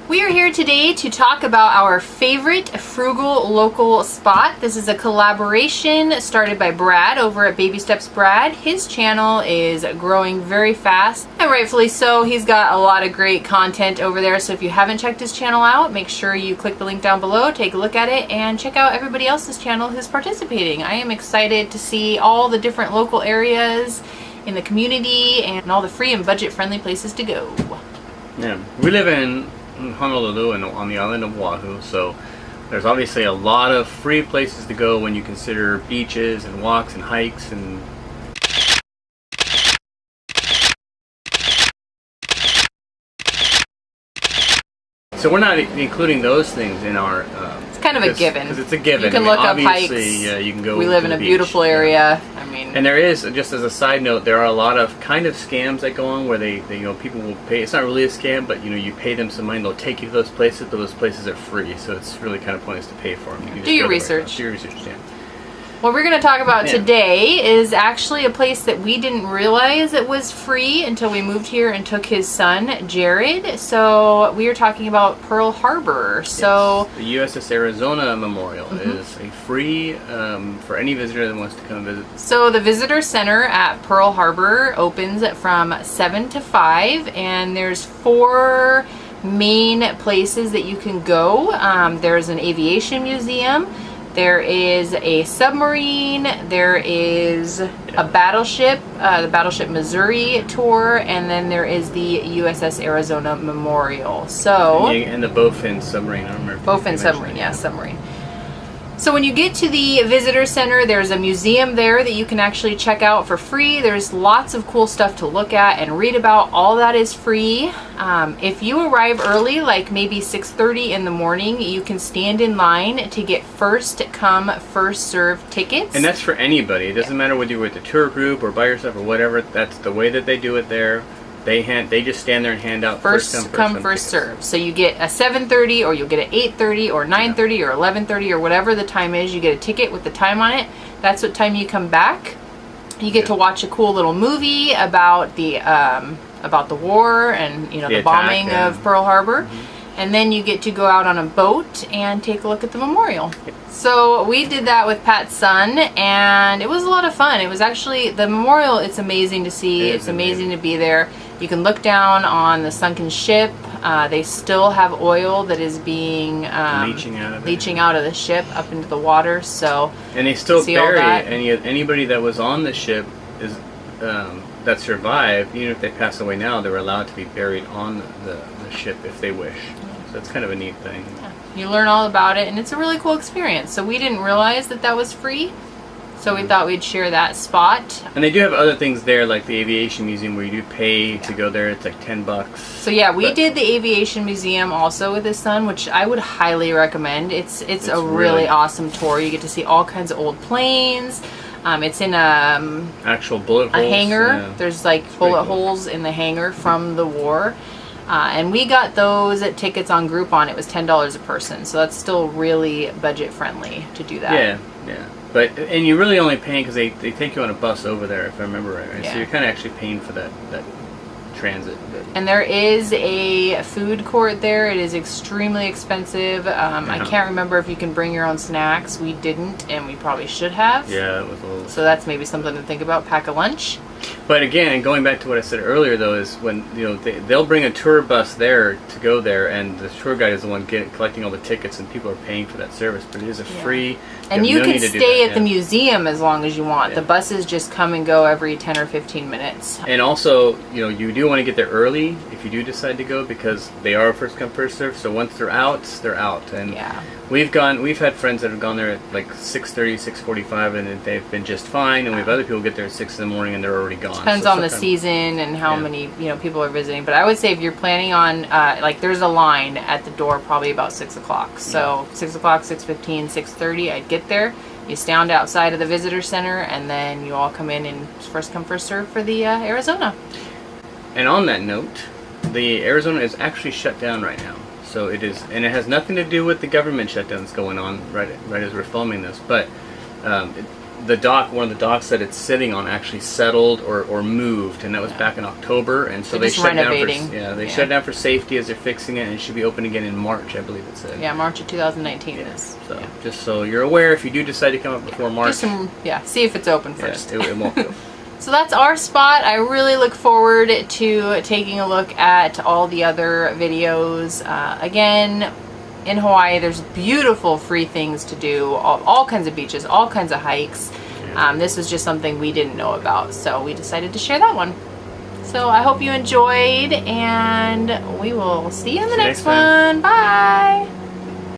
We are here today to talk about our favorite Frugal local spot. This is a collaboration started by Brad over at Baby Steps Brad. His channel is growing very fast, and rightfully so. He's got a lot of great content over there, so if you haven't checked his channel out, make sure you click the link down below, take a look at it, and check out everybody else's channel who's participating. I am excited to see all the different local areas in the community and all the free and budget-friendly places to go. Yeah, we live in Honolulu and on the island of Oahu, so there's obviously a lot of free places to go when you consider beaches and walks and hikes and so we're not including those things in our it's kind of a given. Because it's a given. You can look up hikes. Yeah, you can go. We live in a beautiful area. I mean, and there is, just as a side note, there are a lot of kind of scams that go on where they people will pay. It's not really a scam, but you pay them some money, they'll take you to those places, but those places are free, so it's really kind of pointless to pay for them. You can do your research. Do your research, yeah. What we're going to talk about today is actually a place that we didn't realize it was free until we moved here and took his son, Jared. So we are talking about Pearl Harbor. So yes. The USS Arizona Memorial is a free for any visitor that wants to come visit. So the visitor center at Pearl Harbor opens from 7 to 5, and there's 4 main places that you can go. There's an aviation museum. There is a submarine, there is a battleship, the Battleship Missouri tour, and then there is the USS Arizona Memorial. So and the Bowfin submarine, I don't remember. Bowfin submarine, yeah, submarine. So when you get to the visitor center, there's a museum there that you can actually check out for free. There's lots of cool stuff to look at and read about. All that is free. If you arrive early, like maybe 6:30 in the morning, you can stand in line to get first come, first serve tickets. And that's for anybody. It doesn't matter whether you're with a tour group or by yourself or whatever. That's the way that they do it there. They just stand there and hand out first come first serve. So you get a 7:30, or you'll get an 8:30 or 9:30 or 11:30 or whatever the time is. You get a ticket with the time on it. That's what time you come back. You get to watch a cool little movie about the war and the bombing of Pearl Harbor. And then you get to go out on a boat and take a look at the memorial. So we did that with Pat's son, and it was a lot of fun. It was actually, the memorial, it's amazing to see. It's amazing to be there. You can look down on the sunken ship. They still have oil that is being leaching out of the ship up into the water. So and they still bury anybody that was on the ship is that survived. Even if they pass away now, they're allowed to be buried on the ship if they wish. So it's kind of a neat thing. Yeah. You learn all about it, and it's a really cool experience. So we didn't realize that was free. So we thought we'd share that spot. And they do have other things there, like the Aviation Museum, where you do pay to go there. It's like $10. So yeah, we did the Aviation Museum also with his son, which I would highly recommend. It's a really awesome tour. You get to see all kinds of old planes. It's in actual bullet holes. A hangar. Yeah. There's like bullet holes in the hangar from the war. And we got those at tickets on Groupon. It was $10 a person. So that's still really budget friendly to do that. Yeah, yeah. And you're really only paying because they take you on a bus over there, if I remember right? Yeah. So you're kind of actually paying for that transit. And there is a food court there. It is extremely expensive. I can't remember if you can bring your own snacks. We didn't, and we probably should have. Yeah, it was a little... So that's maybe something to think about. Pack a lunch. But again, going back to what I said earlier, though, is when they'll bring a tour bus there to go there, and the tour guide is the one collecting all the tickets, and people are paying for that service. But it is a free. And you can stay at the museum as long as you want. The buses just come and go every 10 or 15 minutes. And also, you do want to get there early if you do decide to go, because they are first come first serve. So once they're out, they're out. And we've had friends that have gone there at like 6:30, 6:45, and they've been just fine. And we have other people get there at 6 in the morning and they're already gone. Depends on the season and how many people are visiting. But I would say if you're planning on there's a line at the door probably about 6 o'clock. So 6 o'clock, 6:15, 6:30, I'd get there. You stand outside of the visitor center, and then you all come in and first come first serve for the Arizona. And on that note, the Arizona is actually shut down right now. So it is, and it has nothing to do with the government shutdown that's going on right as we're filming this. But the dock, one of the docks that it's sitting on actually settled or moved, and that was back in October, and so they just shut renovating. down for shut down for safety as they're fixing it, and it should be open again in March, I believe it said. Yeah, March of 2019 is. So just so you're aware, if you do decide to come up before March, see if it's open first. Yeah, it won't go. So that's our spot. I really look forward to taking a look at all the other videos. Again, in Hawaii, there's beautiful free things to do, all kinds of beaches, all kinds of hikes. This was just something we didn't know about, so we decided to share that one. So I hope you enjoyed, and we will see you in the next one. Bye!